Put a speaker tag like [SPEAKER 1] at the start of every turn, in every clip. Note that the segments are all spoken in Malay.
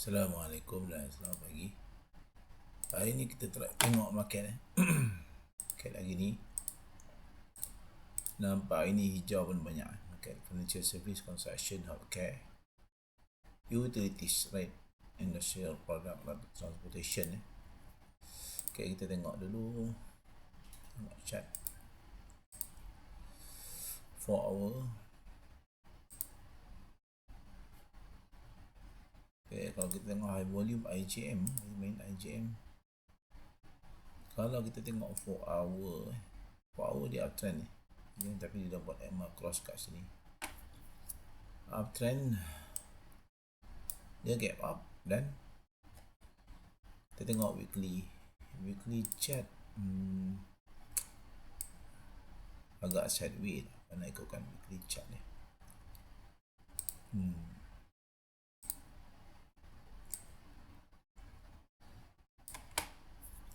[SPEAKER 1] Assalamualaikum dan selamat pagi. Hari ni kita tengok market market lagi ni. Nampak hari ni hijau pun banyak. Market financial service, construction, healthcare, utilities, right, industrial product, transportation. Okay, kita tengok dulu. Tengok chart 4 hour. Okay, kalau kita tengok high volume IJM, main IJM. Kalau kita tengok 4 hour, 4 hour dia uptrend ni. Tapi dia dah buat MA cross kat sini. Uptrend dia gap up dan kita tengok weekly chart agak sideways kerana ikutkan weekly chart ni.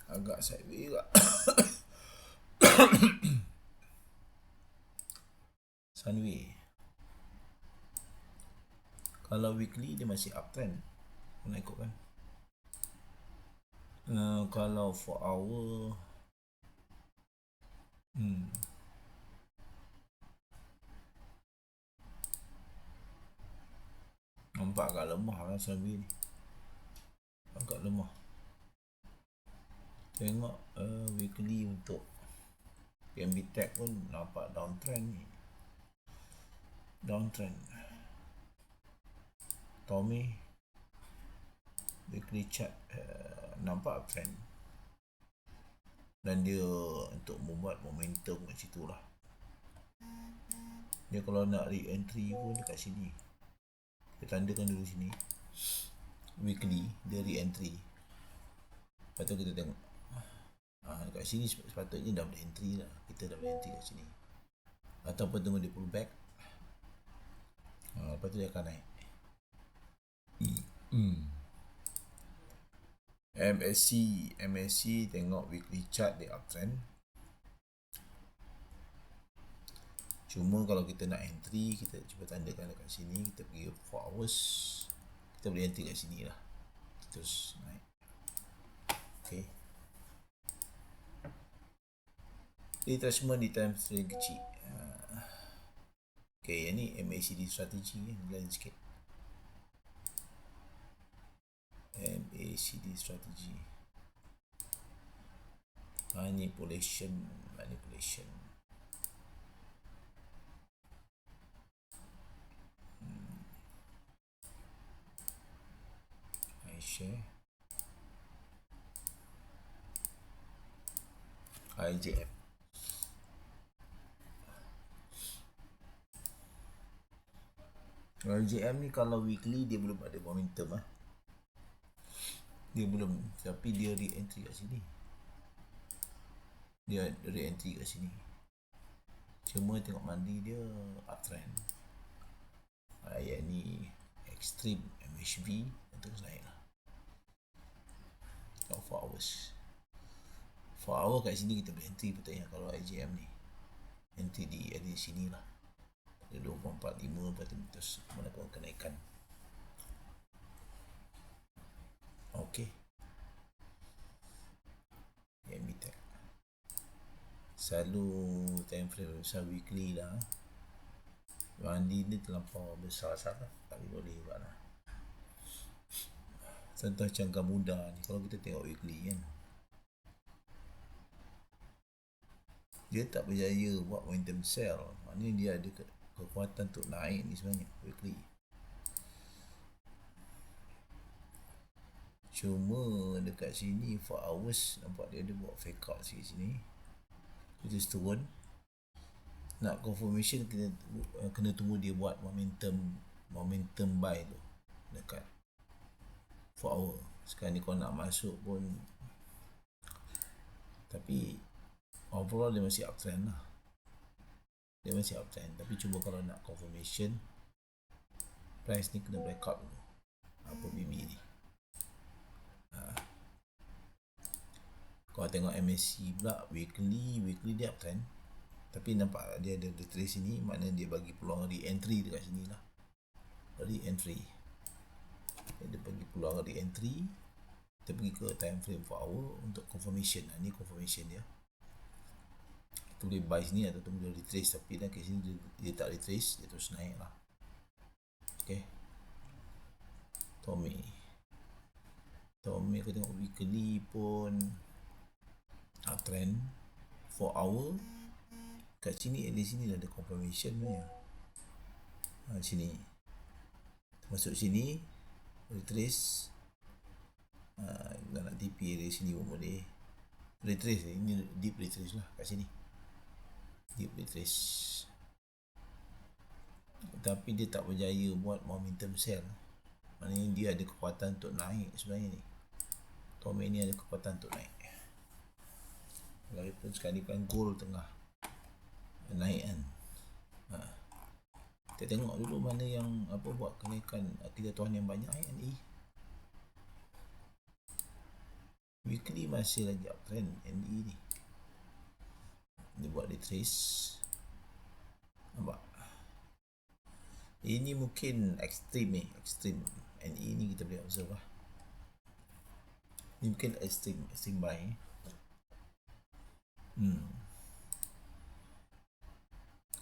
[SPEAKER 1] Agak sideways juga. Sunway. Kalau weekly dia masih uptrend, kena ikutkan. Kalau 4 hour nampak agak lemah kan Sunway ni. Agak lemah. Tengok weekly untuk PNB Tech pun nampak downtrend ni. Downtrend. Tommy weekly chart nampak uptrend. Dan dia untuk membuat momentum kat situ lah. Dia kalau nak re-entry pun dekat sini. Kita tandakan dulu sini. Weekly dia re-entry. Lepas tu kita tengok dekat sini sepatutnya dah boleh entry lah. Kita dah boleh entry kat sini. Ataupun tunggu dia pull back. Lepas tu dia akan naik. MSC tengok weekly chart dia uptrend. Cuma kalau kita nak entry, kita cuba tandakan dekat sini. Kita pergi 4 hours. Kita boleh entry kat sini lah. Terus naik. Okay. Retracement di time frame kecil. Okay, yang ni MACD strategi kan, lain sikit. MACD strategi. Manipulation. I share. IJM. IJM ni kalau weekly dia belum ada momentum lah. Dia belum, tapi dia re-entry kat sini. Dia re-entry kat sini. Cuma tengok mandi dia uptrend. Yang ni extreme MHB terus naik lah. Kalau 4 hours. 4 hour kat sini kita boleh entry betul ya kalau IJM ni. Entry di sini lah. 2.45 lepas tu terus melakukan kenaikan. Okey. Yang bitek. Selalu time frame besar weekly lah. Mandi ni terlampau besar sangat. Tapi boleh buat lah. Contoh Cangkang Muda ni kalau kita tengok weekly kan, dia tak berjaya buat momentum sell. Maknanya dia ada kekuatan untuk naik ni sebenarnya weekly. Cuma dekat sini 4 hours nampak dia ada buat fake out sikit sini. Dia turun. Nak confirmation kena tunggu dia buat momentum buy tu dekat 4 hour. Sekarang ni kalau nak masuk pun, tapi overall dia masih uptrend lah. Dia masih uptrend. Tapi cuba kalau nak confirmation, price ni kena breakout dulu. Apa BB ni. Kalau tengok MACD pula weekly dia uptrend. Tapi nampak dia ada retrace sini. Maknanya dia bagi peluang re-entry dekat sini lah. Re-entry. dia pergi keluar di entry, kita pergi ke time frame 4 hour untuk confirmation. Ni confirmation dia. Kita boleh buy sini atau boleh retrace, tapi dah kat sini dia tak retrace, dia terus naik lah. Okay, Tommy aku tengok weekly pun uptrend 4 hour kat sini, di sini ada confirmation punya. Sini masuk sini retrace, nak TP dari sini pun boleh retrace. Ini deep retrace lah kat sini, deep retrace, tapi dia tak berjaya buat momentum sell. Maknanya dia ada kekuatan untuk naik sebenarnya ni. Tommy ni ada kekuatan untuk naik, walaupun sekali kan gold tengah naik kan. Kita tengok dulu mana yang buat kenaikan kejatuhan yang banyak. NE weekly masih lagi uptrend. NE ni dia buat retrace, nampak? Ini mungkin ekstrim ni, ekstrim. NE ni kita boleh observe lah. Ni mungkin extreme buy.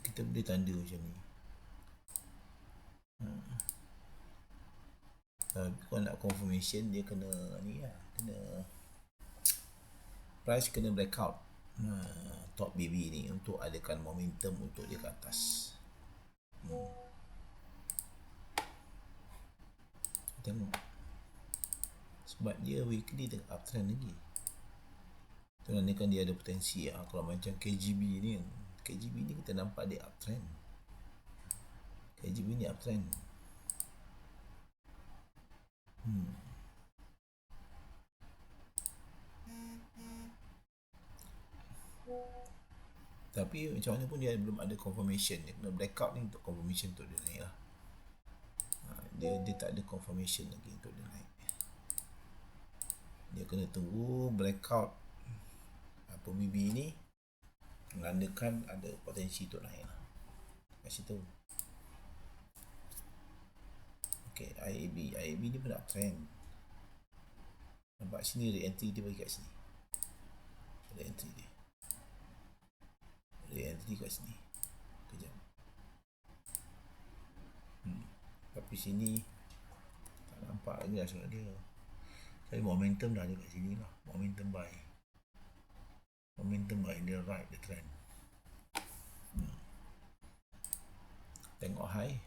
[SPEAKER 1] Kita boleh tanda macam ni. Tapi kalau nak confirmation, dia kena ni lah, kena price kena breakout top BB ni untuk adakan momentum untuk dia ke atas. Tengok, sebab dia weekly tengah uptrend lagi, tandanya dia ada potensi. Kalau macam KGB ni, KGB ni kita nampak dia uptrend. KGB ni uptrend. Tapi macam mana pun dia belum ada confirmation. Dia kena breakout ni untuk confirmation untuk dia naik lah. Dia tak ada confirmation lagi untuk dia naik. Dia kena tunggu breakout BB ni, menandakan ada potensi untuk naik lah kat situ. Okay, IAB ni pun nak trend. Nampak sini re-entry dia bagi kat sini. Re-entry dia. Re-entry kat sini. Kejap. Tapi sini tak nampak lagi lah surat dia. Jadi momentum dah ada kat sini lah. Momentum buy. Momentum buy, dia right, dia trend. Tengok high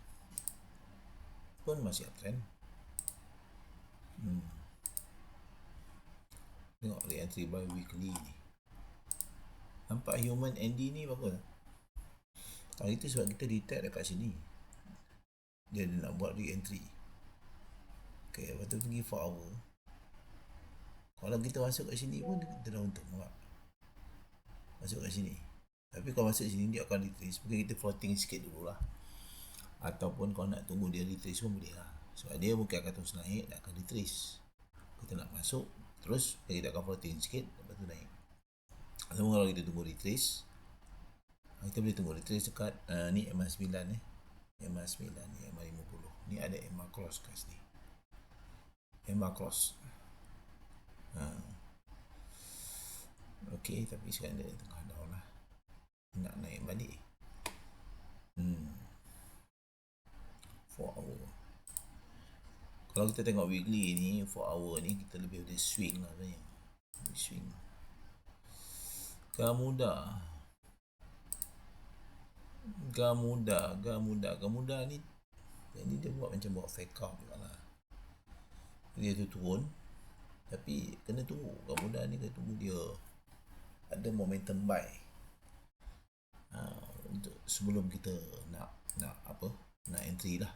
[SPEAKER 1] pun masih uptrend. Tengok re-entry buy weekly ni. Nampak human ND ni bagus. Hari tu sebab kita detect dekat sini, dia nak buat re-entry. Okay, lepas tu pergi 4 hour. Kalau kita masuk kat sini pun kita dah untung, nampak? Masuk kat sini. Tapi kalau masuk sini dia akan retrace. Mungkin kita floating sikit dulu lah. Ataupun kalau nak tunggu dia retrace pun boleh lah. Sebab dia mungkin akan terus naik, nak akan retrace. Kita nak masuk, terus kita akan floating sikit, lepas tu naik. Ataupun kalau kita tunggu retrace, kita boleh tunggu retrace dekat ni MA9 MA9 ni, MA50 ni ada MA cross kat sini. MA cross. Okey, tapi sekarang dia tengah down lah, nak naik balik. 4 hour. Kalau kita tengok weekly ni, 4 hour ni kita lebih ada swing lah sebenarnya. Swing Gamuda ni, jadi dia buat macam buat fake out juga lah. Dia tu turun, tapi kena tunggu. Gamuda ni kena tunggu dia ada momentum buy untuk sebelum kita nak entry lah.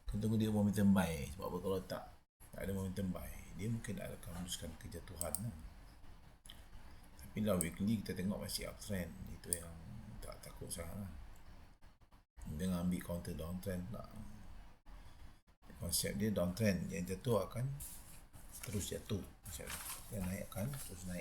[SPEAKER 1] Kena tunggu dia momentum buy. Sebab apa, kalau tak ada momentum buy, dia mungkin akan meneruskan kejatuhan lah. Tapi dalam weekly kita tengok masih uptrend. Itu yang tak takut sangat lah. Jangan ambil counter downtrend pula. Konsep dia downtrend, yang jatuh akan terus jatuh. Yang naik akan terus naik.